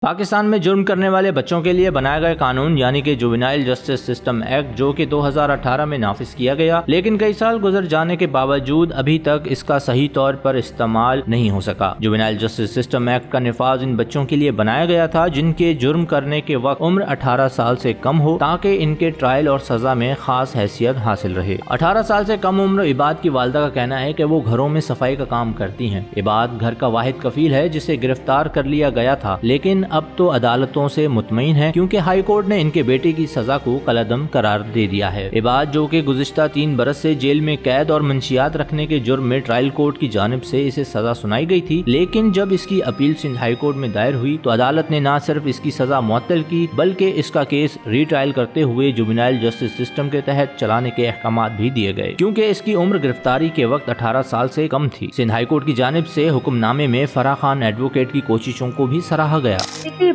پاکستان میں جرم کرنے والے بچوں کے لیے بنایا گیا قانون یعنی کہ جوینائل جسٹس سسٹم ایکٹ جو کہ 2018 میں نافذ کیا گیا، لیکن کئی سال گزر جانے کے باوجود ابھی تک اس کا صحیح طور پر استعمال نہیں ہو سکا۔ جوینائل جسٹس سسٹم ایکٹ کا نفاذ ان بچوں کے لیے بنایا گیا تھا جن کے جرم کرنے کے وقت عمر 18 سال سے کم ہو تاکہ ان کے ٹرائل اور سزا میں خاص حیثیت حاصل رہے۔ 18 سال سے کم عمر عباد کی والدہ کا کہنا ہے کہ وہ گھروں میں صفائی کا کام کرتی ہیں۔ عباد گھر کا واحد کفیل ہے جسے گرفتار کر لیا گیا تھا، لیکن اب تو عدالتوں سے مطمئن ہے کیونکہ ہائی کورٹ نے ان کے بیٹے کی سزا کو کالعدم قرار دے دیا ہے۔ عباد جو کہ گزشتہ 3 برس سے جیل میں قید اور منشیات رکھنے کے جرم میں ٹرائل کورٹ کی جانب سے اسے سزا سنائی گئی تھی، لیکن جب اس کی اپیل سندھ ہائی کورٹ میں دائر ہوئی تو عدالت نے نہ صرف اس کی سزا معطل کی بلکہ اس کا کیس ری ٹرائل کرتے ہوئے جوینائل جسٹس سسٹم کے تحت چلانے کے احکامات بھی دیے گئے کیونکہ اس کی عمر گرفتاری کے وقت 18 سال سے کم تھی۔ سندھ ہائی کورٹ کی جانب سے حکم نامے میں فرح خان ایڈوکیٹ کی کوششوں کو بھی سراہا گیا۔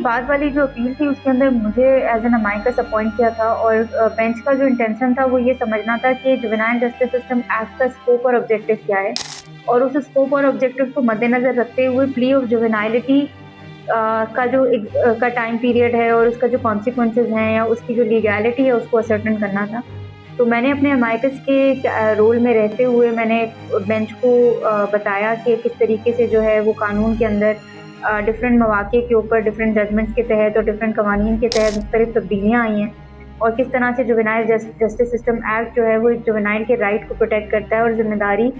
بات والی جو اپیل تھی اس کے اندر مجھے ایز این امائکس اپوائنٹ کیا تھا اور بینچ کا جو انٹینشن تھا وہ یہ سمجھنا تھا کہ جوینائل جسٹس سسٹم ایکٹ کا اسکوپ اور آبجیکٹو کیا ہے، اور اس اسکوپ اور آبجیکٹو کو مد نظر رکھتے ہوئے پلی آف جوینائلٹی کا ٹائم پیریڈ ہے اور اس کا جو کانسیکوینسز ہیں یا اس کی جو لیگیلٹی ہے اس کو اسرٹن کرنا تھا۔ تو میں نے اپنے امائکس کے رول میں رہتے ہوئے میں نے بینچ کو بتایا کہ کس طریقے سے جو ہے وہ قانون کے اندر ڈفرینٹ مواقع کے اوپر ڈفرینٹ ججمنٹس کے تحت اور ڈفرینٹ قوانین کے تحت مختلف تبدیلیاں آئی ہیں، اور کس طرح سے جوینائل جسٹس سسٹم ایکٹ جو ہے وہ جوینائل کے رائٹ کو پروٹیکٹ کرتا ہے اور ذمہ داری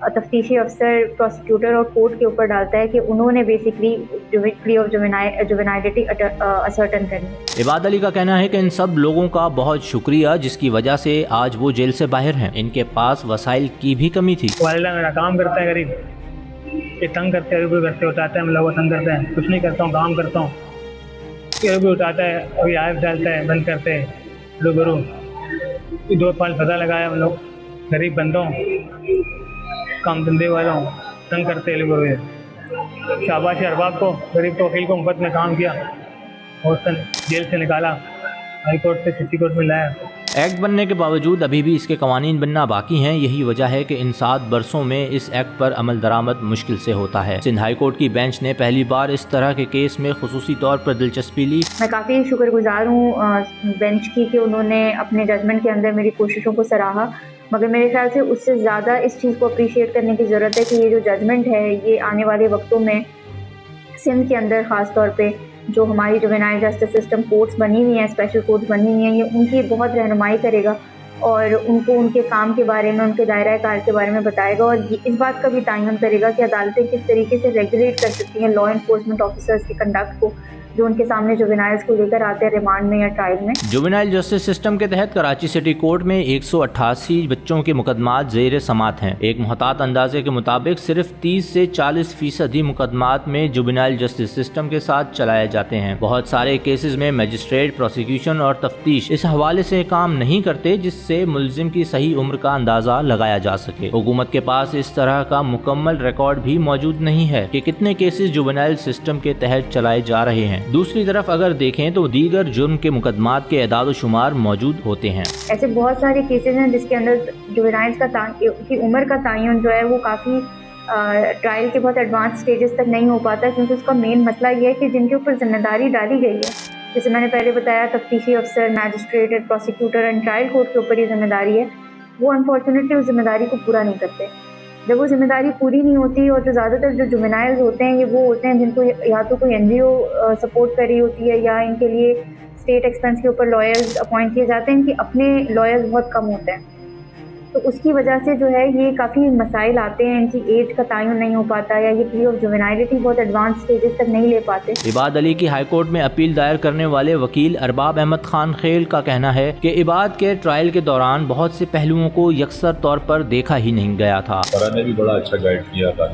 تفتیشی افسر، پروسیکیوٹر اور کورٹ کے اوپر ڈالتا ہے کہ انہوں نے بیسکلی پلی آف جوینائلٹی اسرٹن کرنی۔ عباد علی کا کہنا ہے کہ ان سب لوگوں کا بہت شکریہ جس کی وجہ سے آج وہ جیل سے باہر ہیں۔ ان کے پاس وسائل کی بھی کمی تھی۔ والدہ میرا کام کرتا ہے غریب، یہ تنگ کرتے ہیں، روپے گھر سے اٹھاتا ہے، ہم لوگ تنگ کرتے ہیں، کچھ نہیں کرتا ہوں، کام کرتا ہوں، یہ روپے اٹھاتا ہے اور یہ آئف ڈالتا ہے، بند کرتے ہیں لوگ رو 2 سال فضا لگایا، ہم لوگ غریب بندوں کام دھندے والا ہوں، تنگ کرتے ہیں لوگ۔ شاباش ارباب کو، غریب توکیل کو مفت میں کام کیا اور جیل سے نکالا، ہائی کورٹ سے سٹی کورٹ میں لایا۔ ایکٹ بننے کے باوجود ابھی بھی اس کے قوانین بننا باقی ہیں۔ یہی وجہ ہے کہ ان 7 برسوں میں اس ایکٹ پر عمل درآمد مشکل سے ہوتا ہے۔ سندھ ہائی کورٹ کی بینچ نے پہلی بار اس طرح کے کیس میں خصوصی طور پر دلچسپی لی۔ میں کافی شکر گزار ہوں بینچ کی کہ انہوں نے اپنے ججمنٹ کے اندر میری کوششوں کو سراہا، مگر میرے خیال سے اس سے زیادہ اس چیز کو اپریشیٹ کرنے کی ضرورت ہے کہ یہ جو ججمنٹ ہے یہ آنے والے وقتوں میں سندھ کے اندر خاص طور پہ جو ہماری جوینائل جسٹس سسٹم کورٹس بنی ہوئی ہیں، اسپیشل کورٹس بنی ہوئی ہیں، یہ ان کی بہت رہنمائی کرے گا اور ان کو ان کے کام کے بارے میں، ان کے دائرہ کار کے بارے میں بتائے گا، اور یہ اس بات کا بھی تعین کرے گا کہ عدالتیں کس طریقے سے ریگولیٹ کر سکتی ہیں لا انفورسمنٹ آفیسرز کے کنڈکٹ کو جو ان کے سامنے جوینائلز کو لے کر آتے ہیں ریمانڈ میں یا ٹرائل میں۔ جوینائل جسٹس سسٹم کے تحت کراچی سٹی کورٹ میں 188 بچوں کے مقدمات زیر سماعت ہیں۔ ایک محتاط اندازے کے مطابق صرف 30 سے 40% ہی مقدمات میں جوینائل جسٹس سسٹم کے ساتھ چلائے جاتے ہیں۔ بہت سارے کیسز میں میجسٹریٹ، پروسیکیوشن اور تفتیش اس حوالے سے کام نہیں کرتے جس سے ملزم کی صحیح عمر کا اندازہ لگایا جا سکے۔ حکومت کے پاس اس طرح کا مکمل ریکارڈ بھی موجود نہیں ہے کہ کتنے کیسز جوینائل سسٹم کے تحت چلائے جا رہے ہیں۔ دوسری طرف اگر دیکھیں تو دیگر جرم کے مقدمات کے اعداد و شمار موجود ہوتے ہیں۔ ایسے بہت سارے کیسز ہیں جس کے اندر جوینائلز کی عمر کا تعین جو ہے وہ کافی ٹرائل کے بہت ایڈوانس سٹیجز تک نہیں ہو پاتا، کیونکہ اس کا مین مسئلہ یہ ہے کہ جن کے اوپر ذمہ داری ڈالی گئی ہے، جیسے میں نے پہلے بتایا تفتیشی افسر، magistrate, prosecutor and trial court کے اوپر یہ ذمہ داری ہے، وہ انفارچونیٹلی اس ذمہ داری کو پورا نہیں کرتے۔ جب وہ ذمہ داری پوری نہیں ہوتی، اور جو زیادہ تر جو جوینائلز ہوتے ہیں یہ وہ ہوتے ہیں جن کو یا تو کوئی این جی او سپورٹ کر رہی ہوتی ہے یا ان کے لیے اسٹیٹ ایکسپینس کے اوپر لائرز اپوائنٹ کیے جاتے ہیں، ان کے اپنے لائرز بہت کم ہوتے ہیں، تو اس کی وجہ سے جو ہے یہ کافی مسائل آتے ہیں، ان کی ایج کا تعین نہیں ہو پاتا یا یہ پلی آف جوینائلٹی بہت ایڈوانس سٹیجز تک نہیں لے پاتے۔ عباد علی کی ہائی کورٹ میں اپیل دائر کرنے والے وکیل ارباب احمد خان خیل کا کہنا ہے کہ عباد کے ٹرائل کے دوران بہت سے پہلوؤں کو یکسر طور پر دیکھا ہی نہیں گیا تھا۔ فرح نے بھی بڑا اچھا گائیڈ کیا تھا،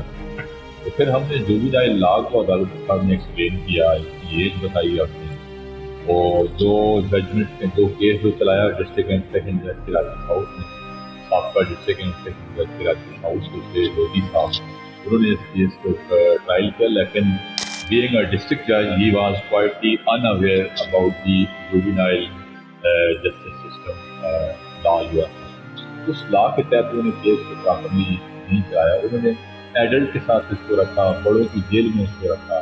تو پھر ہم نے جوینائل لا کو عدالت صاحب نے ایکسپلین کیا، ایج بتائی آپ نے، اور جو ججمنٹ کے 2 کیس جو چلایا ڈسٹرکٹ اینڈ سیکنڈ جج کراچی ہاؤس نے، سابقہ ڈسٹرکٹ اینڈ سیکنڈ جج کراچی ہاؤس کے لودھی صاحب، انہوں نے اس کیس کو ٹرائل کیا، لیکن being a district judge he was quite unaware about the juvenile justice system law جو ہے اس لا کے تحت انہوں نے کیس کو پراپرلی نہیں چلایا۔ انہوں نے ایڈلٹ کے ساتھ اس کو رکھا، بڑوں کی جیل میں اس کو رکھا،